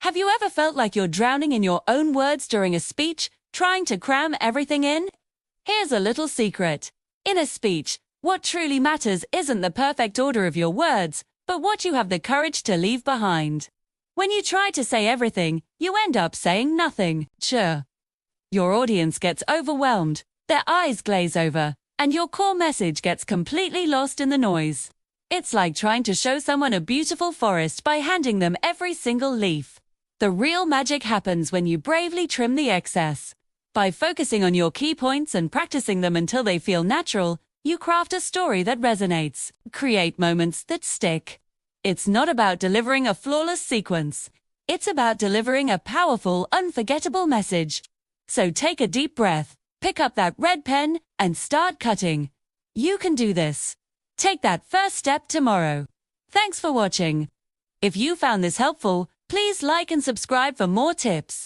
Have you ever felt like you're drowning in your own words during a speech, trying to cram everything in? Here's a little secret. In a speech, what truly matters isn't the perfect order of your words, but what you have the courage to leave behind. When you try to say everything, you end up saying nothing. Sure. Your audience gets overwhelmed, their eyes glaze over, and your core message gets completely lost in the noise. It's like trying to show someone a beautiful forest by handing them every single leaf. The real magic happens when you bravely trim the excess. By focusing on your key points and practicing them until they feel natural, you craft a story that resonates. Create moments that stick. It's not about delivering a flawless sequence. It's about delivering a powerful, unforgettable message. So take a deep breath, pick up that red pen, and start cutting. You can do this. Take that first step tomorrow. Thanks for watching. If you found this helpful, please like and subscribe for more tips.